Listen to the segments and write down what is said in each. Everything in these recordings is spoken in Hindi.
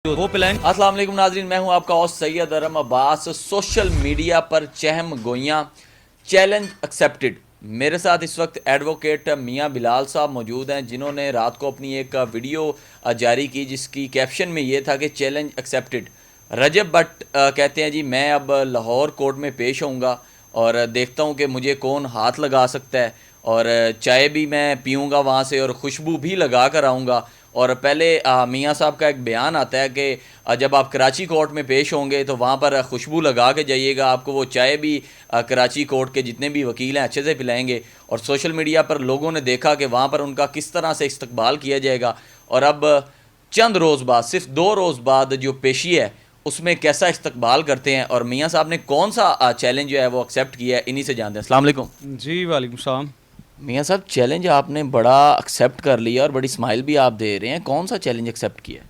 वो पिलाएं। अस्सलाम वालेकुम नाजरीन, मैं हूं आपका host Syed अरम Abbas. Social media पर चहम गोइयां, चैलेंज एक्सेप्टेड। मेरे साथ इस वक्त एडवोकेट मियां बिलाल साहब मौजूद हैं, जिन्होंने रात को अपनी एक वीडियो जारी की जिसकी कैप्शन में ये था कि चैलेंज एक्सेप्टेड। रजब भट्ट कहते हैं जी, मैं अब लाहौर कोर्ट में पेश होऊंगा और देखता हूं कि मुझे कौन हाथ लगा सकता है, और चाय भी मैं पीऊँगा वहाँ से और खुशबू भी लगा कर आऊँगा। और पहले मियाँ साहब का एक बयान आता है कि जब आप कराची कोर्ट में पेश होंगे तो वहाँ पर खुशबू लगा के जाइएगा, आपको वो चाय भी कराची कोर्ट के जितने भी वकील हैं अच्छे से पिलाएंगे। और सोशल मीडिया पर लोगों ने देखा कि वहाँ पर उनका किस तरह से इस्तकबाल किया जाएगा, और अब चंद रोज़ बाद, सिर्फ 2 रोज़ बाद जो पेशी है उसमें कैसा इस्तकबाल करते हैं, और मियाँ साहब ने कौन सा चैलेंज जो है वो एक्सेप्ट किया है, इन्हीं से जानते हैं। अस्सलाम वालेकुम। जी वालेकुम सलाम। मियाँ साहब, चैलेंज आपने बड़ा एक्सेप्ट कर लिया और बड़ी स्माइल भी आप दे रहे हैं, कौन सा चैलेंज एक्सेप्ट किया?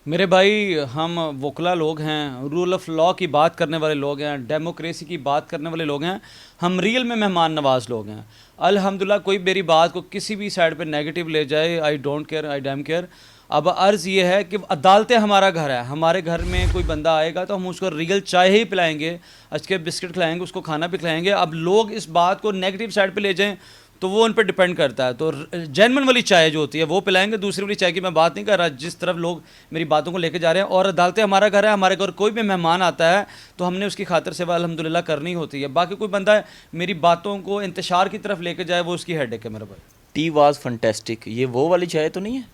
मेरे भाई, हम वकला लोग हैं, रूल ऑफ लॉ की बात करने वाले लोग हैं, डेमोक्रेसी की बात करने वाले लोग हैं, हम रियल में मेहमान नवाज लोग हैं। अल्हम्दुलिल्लाह, कोई मेरी बात को किसी भी साइड पे नेगेटिव ले जाए, I don't care, I dam care. अब अर्ज़ ये है कि अदालतें हमारा घर है, हमारे घर में कोई बंदा आएगा तो हम उसको रियल चाय ही पिलाएंगे, अच्छे बिस्किट खिलाएंगे, उसको खाना भी खिलाएंगे। अब लोग इस बात को नेगेटिव साइड पे ले जाएं तो वो उन पर डिपेंड करता है। तो जेनवन वाली चाय जो होती है वो पिलाएंगे, दूसरी वाली चाय की मैं बात नहीं कर रहा, जिस तरफ लोग मेरी बातों को लेके जा रहे हैं। और अदालतें हमारा घर है, हमारे घर कोई भी मेहमान आता है तो हमने उसकी खातिर सेवा अल्हम्दुलिल्लाह करनी होती है। बाकी कोई बंदा है मेरी बातों को इंतशार की तरफ लेके जाए, वो उसकी हेडेक है मेरा भाई। टी वाज फंटेस्टिक, ये वो वाली चाय तो नहीं है?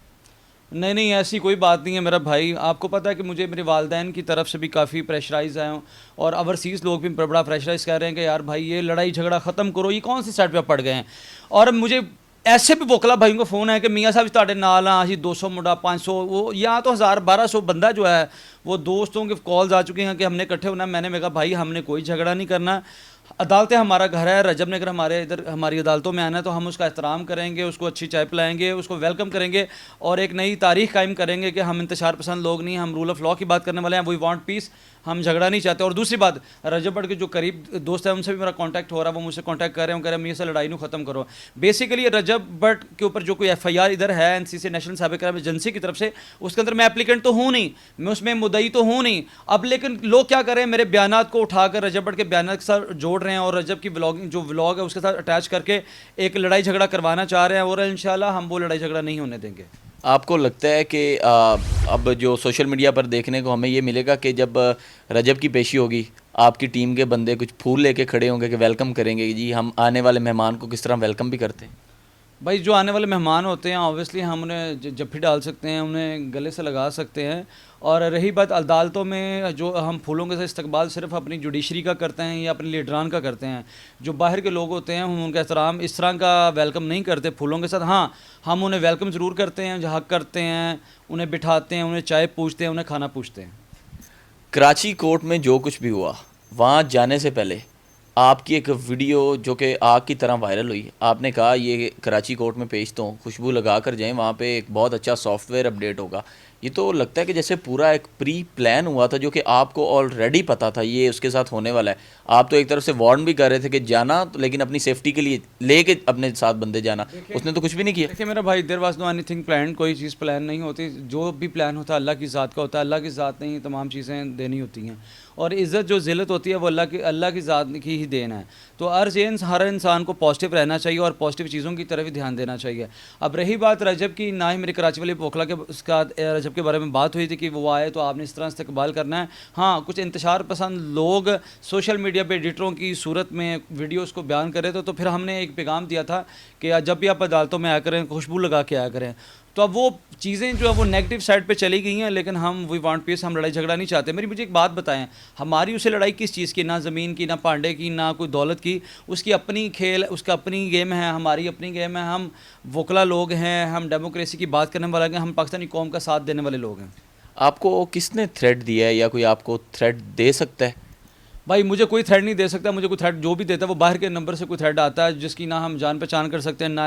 नहीं नहीं, ऐसी कोई बात नहीं है मेरा भाई। आपको पता है कि मुझे मेरे वालदैन की तरफ से भी काफ़ी प्रेशराइज आए हूँ, और ओवरसीज़ लोग भी बड़ा प्रेशराइज कह रहे हैं कि यार भाई ये लड़ाई झगड़ा ख़त्म करो, ये कौन सी साइड पे पड़ गए हैं। और मुझे ऐसे भी वकला भाइयों का फ़ोन है कि मियाँ साहब ਤੁਹਾਡੇ नाल हाँ अभी 200 मुंडा 500 वो या तो 1000-1200 बंदा जो है वो दोस्तों के कॉल्स आ चुके हैं कि हमने इकट्ठे होना है। मैंने कहा भाई हमने कोई झगड़ा नहीं करना, अदालतें हमारा घर है। रजब ने अगर हमारे इधर हमारी अदालतों में आना है तो हम उसका एहतराम करेंगे, उसको अच्छी चाय पिलाएंगे, उसको वेलकम करेंगे और एक नई तारीख कायम करेंगे कि हम इंतशार पसंद लोग नहीं, हम रूल ऑफ लॉ की बात करने वाले हैं, वी वांट पीस, हम झगड़ा नहीं चाहते। और दूसरी बात, रजब भट्ट के जो करीब दोस्त हैं उनसे भी मेरा कांटेक्ट हो रहा है, वो मुझसे कांटेक्ट कर रहे हैं, कह रहे हैं मेरे से लड़ाई को ख़त्म करो। बेसिकली रजब भट्ट के ऊपर जो कोई FIR इधर है NCC national cyber crime agency की तरफ से, उसके अंदर मैं एप्लीकेंट तो हूँ नहीं, मैं उसमें मुद्दई तो हूँ नहीं। अब लेकिन लोग क्या करें, मेरे बयानात को उठाकर रजब भट्ट के बयानात के साथ जोड़ रहे हैं और रजब की व्लॉगिंग जो व्लॉग है उसके साथ अटैच करके एक लड़ाई झगड़ा करवाना चाह रहे हैं, और इंशाल्लाह हम वो लड़ाई झगड़ा नहीं होने देंगे। आपको लगता है कि अब जो सोशल मीडिया पर देखने को हमें ये मिलेगा कि जब रजब की पेशी होगी, आपकी टीम के बंदे कुछ फूल लेके खड़े होंगे कि वेलकम करेंगे जी, हम आने वाले मेहमान को किस तरह वेलकम भी करते हैं? भाई, जो आने वाले मेहमान होते हैं ऑब्वियसली हम उन्हें जफ्फी डाल सकते हैं, उन्हें गले से लगा सकते हैं। और रही बात अदालतों में, जो हम फूलों के साथ इस्तकबाल सिर्फ अपनी जुडिशरी का करते हैं या अपने लीडरान का करते हैं। जो बाहर के लोग होते हैं हम उनका एहतराम इस तरह का वेलकम नहीं करते फूलों के साथ। हाँ, हम उन्हें वेलकम ज़रूर करते हैं, हक करते हैं, उन्हें बिठाते हैं, उन्हें चाय पूछते हैं, उन्हें खाना पूछते हैं। कराची कोर्ट में जो कुछ भी हुआ, वहाँ जाने से पहले आपकी एक वीडियो जो कि आग की तरह वायरल हुई, आपने कहा ये कराची कोर्ट में पेश तो खुशबू लगा कर जाएँ, वहाँ पे एक बहुत अच्छा सॉफ्टवेयर अपडेट होगा। ये तो लगता है कि जैसे पूरा एक प्री प्लान हुआ था, जो कि आपको ऑलरेडी पता था ये उसके साथ होने वाला है। आप तो एक तरफ से वार्न भी कर रहे थे कि जाना तो, लेकिन अपनी सेफ्टी के लिए लेके अपने साथ बंदे जाना, उसने तो कुछ भी नहीं किया। देखिए मेरा भाई, there was no anything plan, कोई चीज़ प्लान नहीं होती। जो भी प्लान होता है अल्लाह की ज़ात का होता है, अल्लाह की ज़ात ने ही तमाम चीज़ें देनी होती हैं, और इज़्ज़त जो ज़िल्लत होती है वो अल्लाह की ज़ात की ही देन है। तो हर इंसान को पॉजिटिव रहना चाहिए और पॉजिटिव चीज़ों की तरफ ही ध्यान देना चाहिए। अब रही बात रजब की, ना ही मेरी कराची वाली वकला के उसका रजब के बारे में बात हुई थी कि वो आए तो आपने इस तरह इस्तकबाल करना है। हाँ, कुछ इंतशार पसंद लोग सोशल मीडिया पे एडिटरों की सूरत में वीडियोस को बयान कर रहे थे, तो फिर हमने एक पैगाम दिया था कि जब भी आप अदालतों में आया करें खुशबू लगा के आया करें। तो अब वो चीज़ें जो है वो नेगेटिव साइड पे चली गई हैं, लेकिन हम वी वांट पीस, हम लड़ाई झगड़ा नहीं चाहते। मुझे एक बात बताएं, हमारी उसे लड़ाई किस चीज़ की, ना ज़मीन की, ना पांडे की, ना कोई दौलत की। उसकी अपनी खेल, उसका अपनी गेम है, हमारी अपनी गेम है। हम वकला लोग हैं, हम डेमोक्रेसी की बात करने वाले हैं, हम पाकिस्तानी कौम का साथ देने वाले लोग हैं। आपको किसने थ्रेट दिया है या कोई आपको थ्रेट दे सकता है? भाई मुझे कोई थ्रेड नहीं दे सकता, मुझे कोई थ्रेड जो भी देता है वो बाहर के नंबर से कोई थ्रेड आता है जिसकी ना हम जान पहचान कर सकते हैं, ना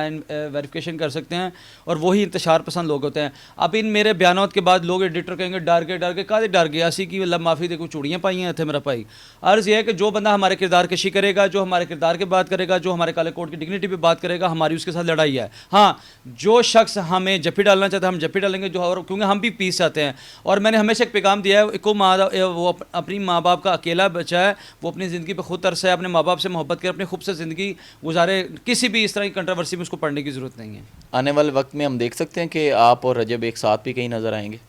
वेरिफिकेशन कर सकते हैं, और वही इंतशार पसंद लोग होते हैं। अब इन मेरे बयानों के बाद लोग एडिटर कहेंगे डर के कादे डर गया असी की अल्लाह माफ़ी देखो चूड़ियाँ पाई हैं थे मेरा भाई। अर्ज़ यह है कि जो बंदा हमारे किरदार कशी करेगा, जो हमारे किरदार की बात करेगा, जो हमारे काले कोट की डिग्निटी पे बात करेगा, हमारी उसके साथ लड़ाई है। हाँ, जो शख्स हमें जप्पी डालना चाहता है हम जप्पी डालेंगे, जो और क्योंकि हम भी पीस चाहते हैं। और मैंने हमेशा एक पैगाम दिया है को वो अपनी माँ बाप का अकेला बच्चा है, वो अपनी ज़िंदगी पे खुद तरस है, अपने माँ बाप से मोहब्बत करे, अपनी खूब से ज़िंदगी गुजारे, किसी भी इस तरह की कंट्रोवर्सी में उसको पढ़ने की ज़रूरत नहीं है। आने वाले वक्त में हम देख सकते हैं कि आप और रजब एक साथ भी कहीं नज़र आएंगे?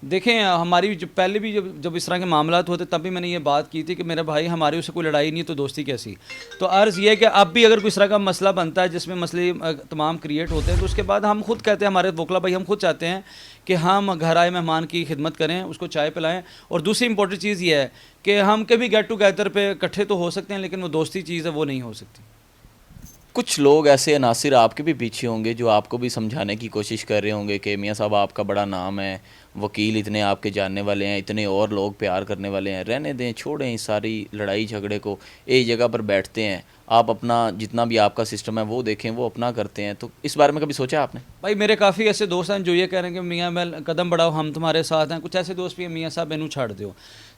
देखें, हमारी जो पहले भी जब इस तरह के मामलात होते तब भी मैंने ये बात की थी कि मेरे भाई हमारी उससे कोई लड़ाई नहीं है तो दोस्ती कैसी। तो अर्ज़ ये है कि अब भी अगर कोई इस तरह का मसला बनता है जिसमें मसले तमाम क्रिएट होते हैं तो उसके बाद हम खुद कहते हैं, हमारे वोकला भाई हम खुद चाहते हैं कि हम घर आए मेहमान की खिदमत करें, उसको चाय पिलाएं। और दूसरी इंपॉर्टेंट चीज़ ये है कि हम कभी गेट टुगेदर पे इकट्ठे तो हो सकते हैं लेकिन वो दोस्ती चीज़ है वो नहीं हो सकती। कुछ लोग ऐसे अनासिर आपके भी पीछे होंगे जो आपको भी समझाने की कोशिश कर रहे होंगे कि मियाँ साहब आपका बड़ा नाम है, वकील इतने आपके जानने वाले हैं, इतने और लोग प्यार करने वाले हैं, रहने दें, छोड़ें इस सारी लड़ाई झगड़े को, एक जगह पर बैठते हैं, आप अपना जितना भी आपका सिस्टम है वो देखें, वो अपना करते हैं। तो इस बारे में कभी सोचा आपने? भाई मेरे काफ़ी ऐसे दोस्त हैं जो ये कह रहे हैं कि मियाँ मैं कदम बढ़ाओ हम तुम्हारे साथ हैं। कुछ ऐसे दोस्त भी हैं मियाँ साहब इन्हू छाड़ दो।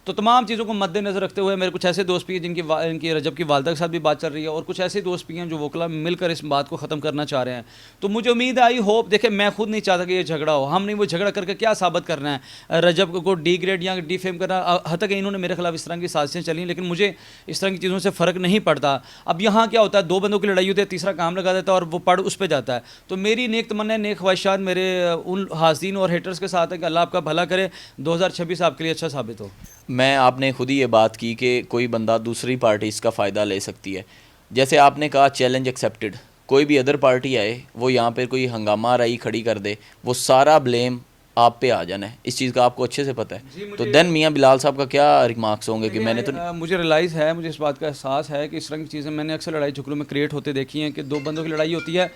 तो तमाम चीज़ों को मद्देनज़र रखते हुए मेरे कुछ ऐसे दोस्त भी हैं इनकी रजब की वालदा के साथ भी बात चल रही है, और कुछ ऐसे दोस्त भी हैं जो वोकला मिलकर इस बात को ख़त्म करना चाह रहे हैं। तो मुझे उम्मीद है, आई होप, देखें मैं खुद नहीं चाहता कि ये झगड़ा हो, हम नहीं वो झगड़ा करके क्या साबित करना है, रजब को डी ग्रेड या डी फेम करना। हद तक इन्होंने मेरे खिलाफ इस तरह की साजिशें चली, लेकिन मुझे इस तरह की चीज़ों से फ़र्क नहीं पड़ता। अब यहाँ क्या होता है, दो बंदों की लड़ाई होती है, तीसरा काम लगा देता है और वो पड़ उस पर जाता है। तो मेरी नेक तमन्ना, नेक ख्वाहिशात मेरे उन हाज़रीन और हेटर्स के साथ है कि अल्लाह आपका भला करे, 2026 आपके लिए अच्छा साबित हो। मैं आपने खुद ही ये बात की कि कोई बंदा दूसरी पार्टी इसका फ़ायदा ले सकती है। जैसे आपने कहा चैलेंज एक्सेप्टेड, कोई भी अदर पार्टी आए, वो यहाँ पर कोई हंगामा रही खड़ी कर दे, वो सारा ब्लेम आप पे आ जाना है। इस चीज़ का आपको अच्छे से पता है। तो देन मियाँ बिलाल साहब का क्या रिमार्क्स होंगे कि मैंने तो मुझे रियलाइज़ है, मुझे इस बात का एहसास है कि इस तरह की चीज़ें मैंने अक्सर लड़ाई झगड़ों में क्रिएट होते देखी हैं कि दो बंदों की लड़ाई होती है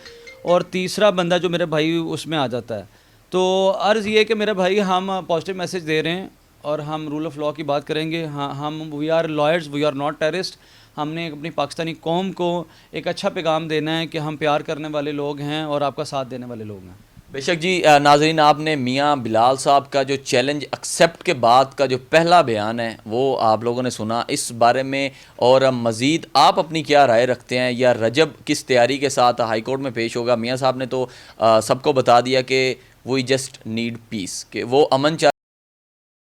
और तीसरा बंदा जो मेरे भाई उसमें आ जाता है। तो अर्ज़ ये कि मेरे भाई हम पॉजिटिव मैसेज दे रहे हैं और हम रूल ऑफ़ लॉ की बात करेंगे। हाँ, हम we are lawyers, we are not terrorist. हमने अपनी पाकिस्तानी कौम को एक अच्छा पैगाम देना है कि हम प्यार करने वाले लोग हैं और आपका साथ देने वाले लोग हैं। बेशक जी। नाजरीन, आपने मियाँ बिलाल साहब का जो चैलेंज एक्सेप्ट के बाद का जो पहला बयान है वो आप लोगों ने सुना। इस बारे में और मज़ीद आप अपनी क्या राय रखते हैं, या रजब किस तैयारी के साथ हाई कोर्ट में पेश होगा? मियाँ साहब ने तो सबको बता दिया कि वी जस्ट नीड पीस, कि वो अमन